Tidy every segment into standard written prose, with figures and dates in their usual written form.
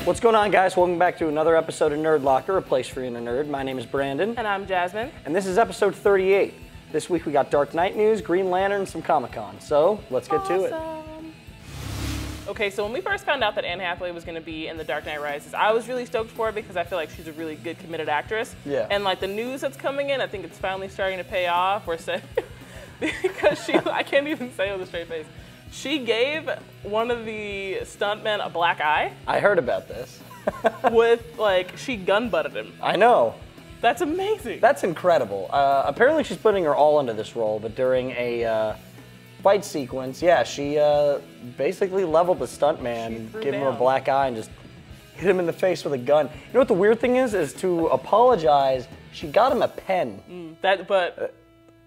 What's going on, guys? Welcome back to another episode of Nerd Locker, a place for you and a nerd. My name is Brandon. And I'm Jasmine. And this is episode 38. This week we got Dark Knight news, Green Lantern, and some Comic-Con. So, let's get to it. Okay, so when we first found out that Anne Hathaway was going to be in The Dark Knight Rises, I was really stoked for it because I feel like she's a really good committed actress. Yeah. And like the news that's coming in, I think it's finally starting to pay off. We're saying because I can't even say it with a straight face. She gave one of the stuntmen a black eye. I heard about this. with, like, she gun butted him. I know. That's amazing. That's incredible. Apparently she's putting her all into this role, but during a fight sequence, yeah, she basically leveled the stuntman, gave him a black eye, and just hit him in the face with a gun. You know what the weird thing is to apologize, she got him a pen. But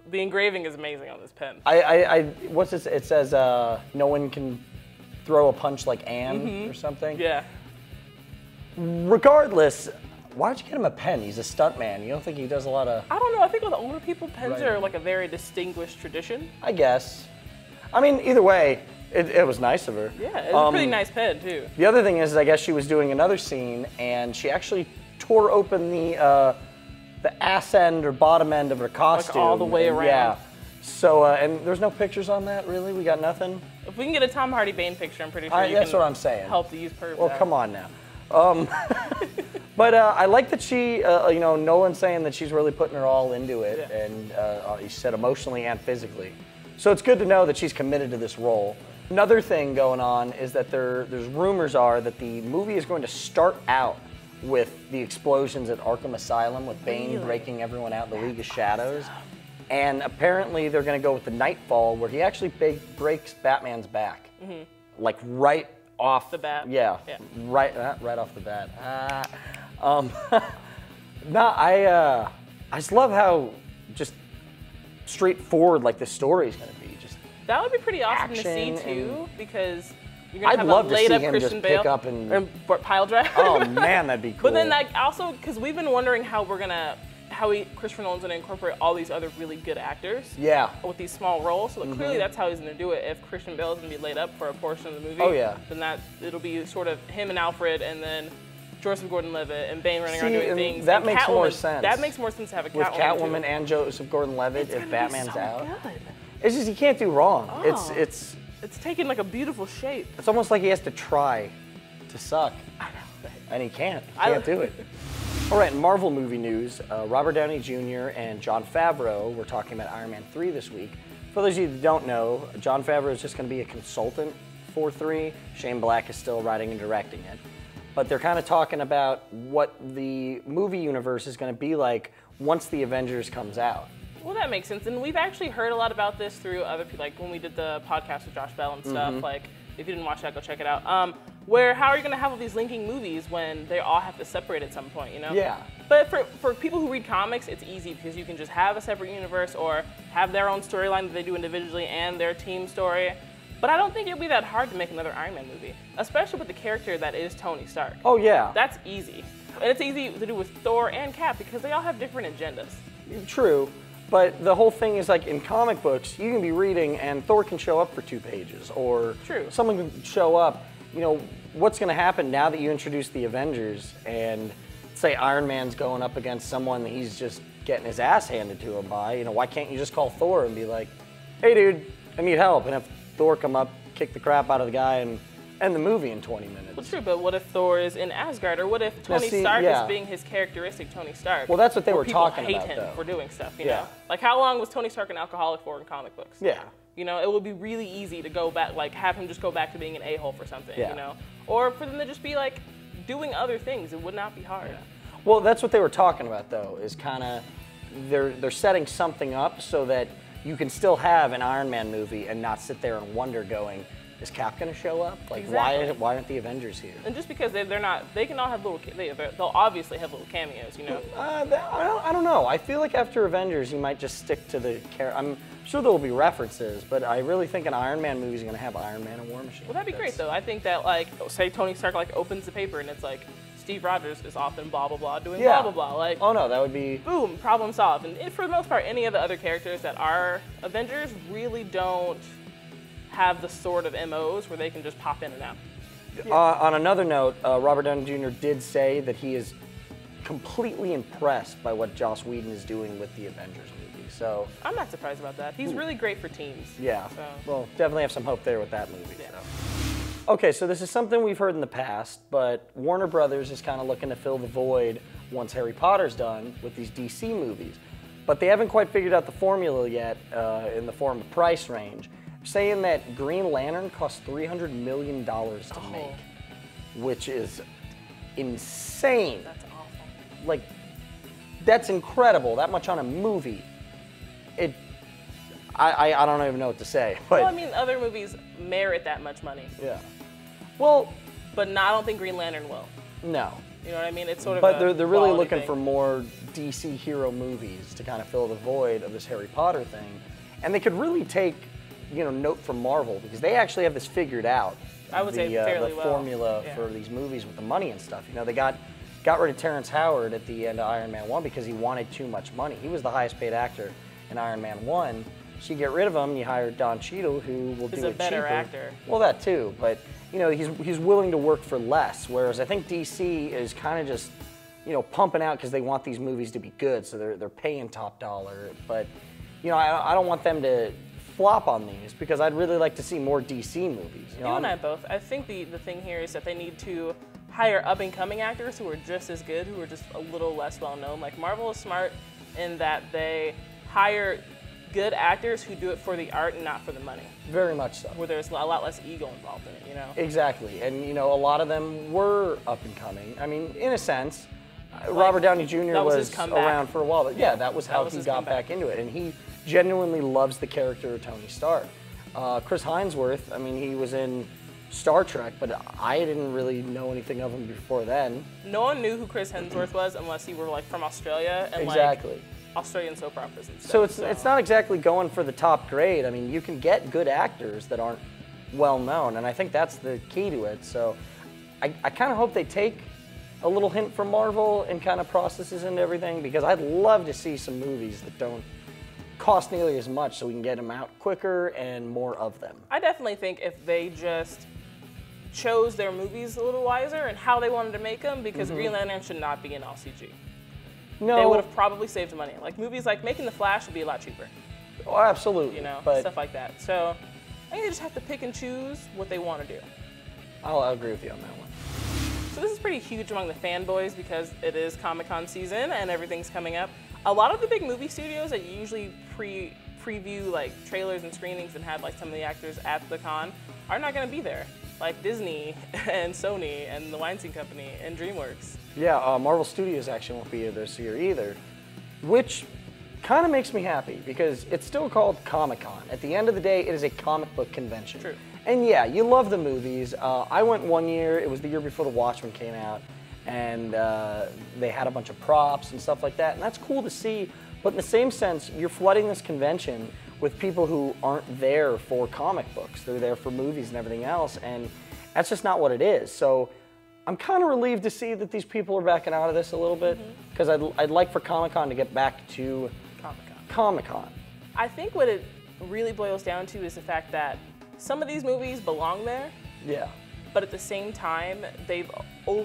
the engraving is amazing on this pen. What's this? It says, no one can throw a punch like Anne or something. Yeah. Regardless, why'd you get him a pen? He's a stuntman. You don't think he does a lot of... I don't know. I think with older people, pens are like a very distinguished tradition. I guess. I mean, either way, it was nice of her. Yeah, it's a pretty nice pen, too. The other thing is, I guess she was doing another scene, and she actually tore open the ass end or bottom end of her costume. Like all the way around. Yeah. So, and there's no pictures on that, really? We got nothing? If we can get a Tom Hardy Bane picture, I'm pretty sure you that's can what I'm saying. help to use pervs. Well, come on now. But I like that she, you know, Nolan's saying that she's really putting her all into it, and he said emotionally and physically. So it's good to know that she's committed to this role. Another thing going on is that there's rumors are that the movie is going to start out with the explosions at Arkham Asylum with Bane breaking everyone out in the League of Shadows. And apparently they're going to go with the Nightfall where he actually breaks Batman's back. Like right off the bat. Yeah. Right off the bat. No, I just love how just straightforward like the story is going to be. Just that would be pretty awesome to see too, because you're going I'd to have love a to laid see up him Christian just pick Bale up and pile drive. Oh man, that'd be cool. But then like also because we've been wondering how Christopher Nolan's going to incorporate all these other really good actors. Yeah. With these small roles, so clearly that's how he's going to do it. If Christian Bale is going to be laid up for a portion of the movie, then it'll be sort of him and Alfred, and then Joseph Gordon-Levitt and Bane running around doing things. That makes more sense. That makes more sense to have a Catwoman. With Catwoman and Joseph Gordon-Levitt if Batman's out. Good. It's just you can't do wrong. Oh. It's taking like a beautiful shape. It's almost like he has to try to suck. I know. And he can't. He can't do it. All right, in Marvel movie news, Robert Downey Jr. and Jon Favreau were talking about Iron Man 3 this week. For those of you that don't know, Jon Favreau is just going to be a consultant for 3. Shane Black is still writing and directing it. But they're kind of talking about what the movie universe is going to be like once the Avengers comes out. Well, that makes sense. And we've actually heard a lot about this through other people, like when we did the podcast with Josh Bell and stuff. Like, if you didn't watch that, go check it out. How are you going to have all these linking movies when they all have to separate at some point, you know? Yeah. But for people who read comics, it's easy because you can just have a separate universe or have their own storyline that they do individually and their team story. But I don't think it'll be that hard to make another Iron Man movie, especially with the character that is Tony Stark. Oh, yeah. That's easy. And it's easy to do with Thor and Cap because they all have different agendas. True. But the whole thing is like in comic books, you can be reading and Thor can show up for 2 pages, or someone can show up. You know, what's going to happen now that you introduce the Avengers and say Iron Man's going up against someone that he's just getting his ass handed to him by, you know, why can't you just call Thor and be like, hey dude, I need help, and have Thor come up, kick the crap out of the guy, and end the movie in 20 minutes. Well, true, but what if Thor is in Asgard, or what if Tony Stark is being his characteristic Tony Stark? Well, that's what they were talking about, though. People hate him for doing stuff, you know? Yeah. Like, how long was Tony Stark an alcoholic for in comic books? Yeah. You know, it would be really easy to go back, like, have him just go back to being an a-hole for something, you know? Or for them to just be, like, doing other things. It would not be hard. Yeah. Well, that's what they were talking about, though, is kind of, they're setting something up so that you can still have an Iron Man movie and not sit there and wonder going, is Cap going to show up? Like, why aren't the Avengers here? And just because they're not, they can all have little, they'll obviously have little cameos, you know? I don't know. I feel like after Avengers, you might just stick to the character. I'm sure there will be references, but I really think an Iron Man movie is going to have Iron Man and War Machine. Well, that'd be great, though. I think that, like, say Tony Stark, like, opens the paper and it's like, Steve Rogers is often blah, blah, blah, doing blah, blah, blah. Like, oh, no, that would be... Boom, problem solved. And for the most part, any of the other characters that are Avengers really don't have the sort of MOs where they can just pop in and out. On another note, Robert Downey Jr. did say that he is completely impressed by what Joss Whedon is doing with the Avengers movie. So I'm not surprised about that. He's really great for teams. Yeah, So. well, definitely have some hope there with that movie. Yeah. So. Okay, so this is something we've heard in the past, but Warner Brothers is kind of looking to fill the void once Harry Potter's done with these DC movies. But they haven't quite figured out the formula yet in the form of price range, saying that Green Lantern costs $300 million to make, which is insane. That's awful. Like, that's incredible. That much on a movie. I don't even know what to say. But Well, I mean, other movies merit that much money, yeah. Well, but I don't think Green Lantern will. no. You know what I mean? It's sort of But a they're really quality looking thing. for more DC hero movies to kind of fill the void of this Harry Potter thing. And they could really take, note from Marvel because they actually have this figured out. I would say fairly the well. formula Yeah. for these movies with the money and stuff. They got rid of Terrence Howard at the end of Iron Man 1 because he wanted too much money. He was the highest paid actor in Iron Man 1. So you get rid of him, you hire Don Cheadle, who will do it cheaper. He's a better actor. Well, that too, but he's willing to work for less. Whereas I think DC is kind of just pumping out because they want these movies to be good, so they're paying top dollar. But I don't want them to flop on these because I'd really like to see more DC movies. You and I both. I think the thing here is that they need to hire up and coming actors who are just as good, who are just a little less well known. Like Marvel is smart in that they hire good actors who do it for the art and not for the money. Very much so. Where there's a lot less ego involved in it, Exactly, and a lot of them were up and coming. I mean, in a sense, Robert Downey Jr. that was was his comeback. around for a while, but yeah, that was how was he his got comeback. back into it, and he genuinely loves the character of Tony Stark. Chris Hemsworth, I mean, he was in Star Trek, but I didn't really know anything of him before then. No one knew who Chris Hemsworth was unless you were from Australia and Exactly. Australian soap operas and stuff. So it's not exactly going for the top grade. I mean, you can get good actors that aren't well known, and I think that's the key to it. So I kind of hope they take a little hint from Marvel and kind of processes into everything because I'd love to see some movies that don't cost nearly as much so we can get them out quicker and more of them. I definitely think if they just chose their movies a little wiser and how they wanted to make them, because Green Lantern should not be in all CG. No, They would have probably saved money. Like movies like Making the Flash would be a lot cheaper, oh, absolutely. But stuff like that. So I think they just have to pick and choose what they want to do. I'll agree with you on that one. So this is pretty huge among the fanboys because it is Comic-Con season and everything's coming up. A lot of the big movie studios that usually preview like trailers and screenings and have like some of the actors at the con are not going to be there. Like Disney and Sony and the Weinstein Company and DreamWorks. Yeah, Marvel Studios actually won't be here this year either, which kind of makes me happy because it's still called Comic-Con. At the end of the day, it is a comic book convention. True. And yeah, you love the movies. I went one year, it was the year before The Watchmen came out, and they had a bunch of props and stuff like that, and that's cool to see. But in the same sense, you're flooding this convention with people who aren't there for comic books. They're there for movies and everything else, and that's just not what it is. So I'm kind of relieved to see that these people are backing out of this a little bit, because I'd like for Comic-Con to get back to Comic-Con. I think what it really boils down to is the fact that some of these movies belong there, Yeah. but at the same time, they've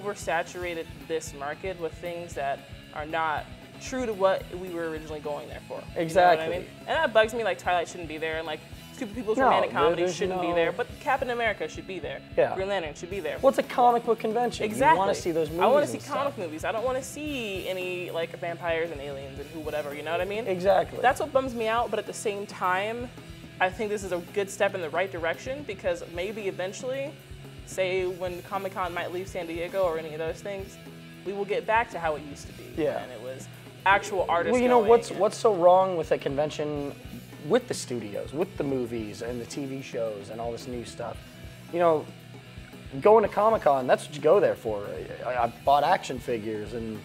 oversaturated this market with things that are not true to what we were originally going there for. Exactly. You know what I mean? And that bugs me, like Twilight shouldn't be there, and like Stupid People's No, Romantic Comedy there's shouldn't be no- there, but Captain America should be there. Yeah. Green Lantern should be there. Well, it's a comic book convention. Exactly. You want to see those movies. I want to see and comic stuff. movies. I don't want to see any like vampires and aliens and who whatever. You know what I mean? Exactly. That's what bums me out. But at the same time, I think this is a good step in the right direction because maybe eventually, say when Comic-Con might leave San Diego or any of those things, we will get back to how it used to be. Yeah. And it was actual artists. Well, you know going what's so wrong with a convention with the studios, with the movies and the TV shows and all this new stuff? You know, going to Comic-Con, that's what you go there for. I bought action figures and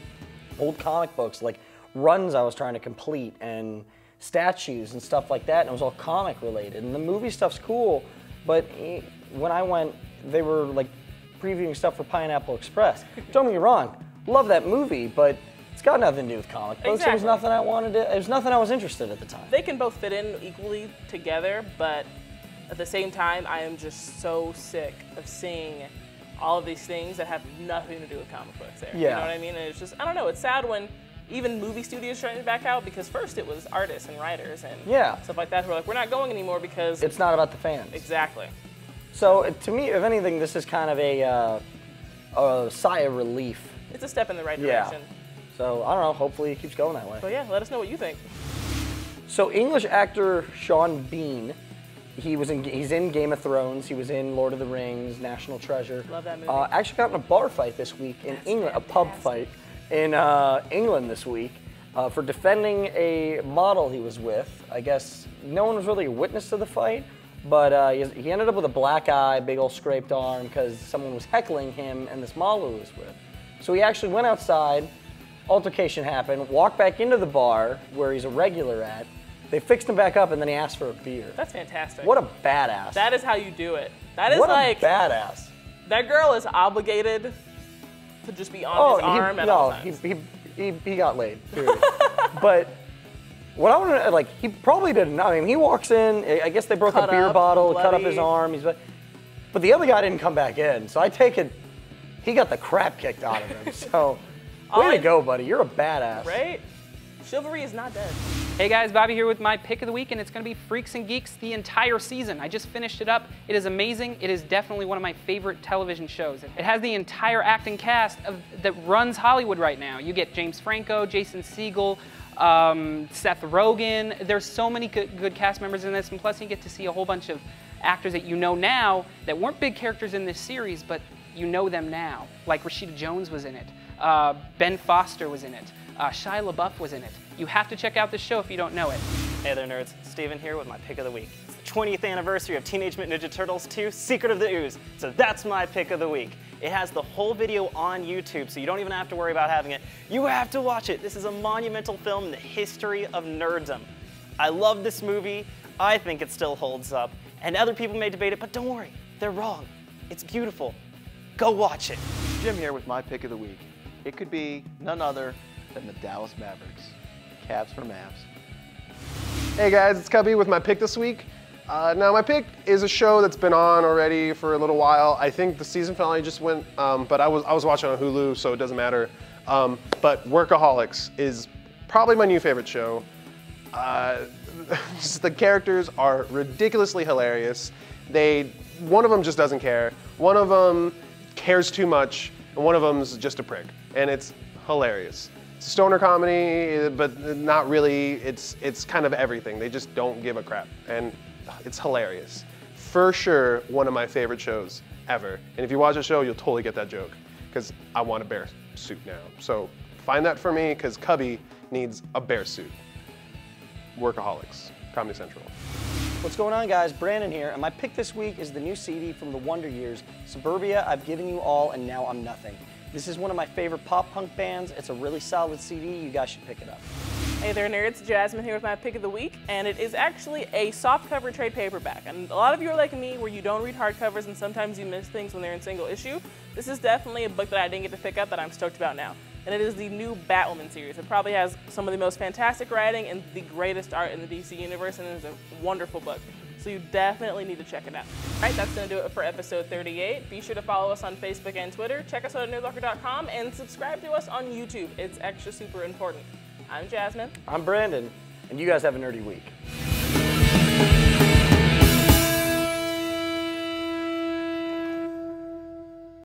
old comic books, like runs I was trying to complete and statues and stuff like that, and it was all comic related. And the movie stuff's cool, but when I went, they were like previewing stuff for Pineapple Express. Don't get me wrong, love that movie, but it's got nothing to do with comic books. It was Exactly. nothing I wanted to. It was nothing I was interested in at the time. They can both fit in equally together, but at the same time, I am just so sick of seeing all of these things that have nothing to do with comic books there. Yeah. You know what I mean? And it's just, I don't know, it's sad when even movie studios trying to back out, because first it was artists and writers and stuff like that who are like, we're not going anymore because it's not about the fans. Exactly. So to me, if anything, this is kind of a sigh of relief. It's a step in the right direction. So I don't know, hopefully it keeps going that way. But yeah, let us know what you think. So English actor Sean Bean, he's in Game of Thrones, he was in Lord of the Rings, National Treasure. Love that movie. Actually got in a bar fight this week in England, a pub fight in England this week for defending a model he was with. I guess no one was really a witness to the fight, but he ended up with a black eye, big old scraped arm, because someone was heckling him and this model he was with. So he actually went outside, altercation happened, walked back into the bar where he's a regular at. They fixed him back up and then he asked for a beer. That's fantastic. What a badass. That is how you do it. That is what like a badass. That girl is obligated to just be on his arm at all times. He got laid. Period. But what I want to like, he probably didn't. I mean, he walks in. I guess they broke a beer bottle, cut up his arm. But the other guy didn't come back in. So I take it, he got the crap kicked out of him. So way to go, buddy. You're a badass. Right? Chivalry is not dead. Hey guys, Bobby here with my pick of the week, and it's going to be Freaks and Geeks the entire season. I just finished it up. It is amazing. It is definitely one of my favorite television shows. It has the entire acting cast that runs Hollywood right now. You get James Franco, Jason Segel, Seth Rogen. There's so many good cast members in this, and plus you get to see a whole bunch of actors that you know now that weren't big characters in this series, but you know them now. Like Rashida Jones was in it. Ben Foster was in it. Shia LaBeouf was in it. You have to check out this show if you don't know it. Hey there, nerds. Steven here with my pick of the week. It's the 20th anniversary of Teenage Mutant Ninja Turtles 2: Secret of the Ooze, so that's my pick of the week. It has the whole video on YouTube, so you don't even have to worry about having it. You have to watch it. This is a monumental film in the history of nerddom. I love this movie. I think it still holds up. And other people may debate it, but don't worry. They're wrong. It's beautiful. Go watch it. Jim here with my pick of the week. It could be none other than the Dallas Mavericks. Cavs for Mavs. Hey guys, it's Cubby with my pick this week. Now my pick is a show that's been on already for a little while. I think the season finale just went, but I was watching on Hulu, so it doesn't matter. But Workaholics is probably my new favorite show. The characters are ridiculously hilarious. One of them just doesn't care. One of them cares too much, and one of them's just a prick. And it's hilarious. It's a stoner comedy, but not really. It's kind of everything. They just don't give a crap, and it's hilarious. For sure, one of my favorite shows ever. And if you watch the show, you'll totally get that joke, because I want a bear suit now. So find that for me, because Cubby needs a bear suit. Workaholics, Comedy Central. What's going on, guys? Brandon here, and my pick this week is the new CD from the Wonder Years, Suburbia, I've Given You All, and Now I'm Nothing. This is one of my favorite pop-punk bands. It's a really solid CD. You guys should pick it up. Hey there, nerds. Jasmine here with my pick of the week, and it is actually a softcover trade paperback. And a lot of you are like me, where you don't read hardcovers and sometimes you miss things when they're in single issue. This is definitely a book that I didn't get to pick up that I'm stoked about now. And it is the new Batwoman series. It probably has some of the most fantastic writing and the greatest art in the DC universe, and it is a wonderful book. So you definitely need to check it out. All right, that's gonna do it for episode 38. Be sure to follow us on Facebook and Twitter. Check us out at nerdlocker.com and subscribe to us on YouTube. It's extra super important. I'm Jasmine. I'm Brandon, and you guys have a nerdy week.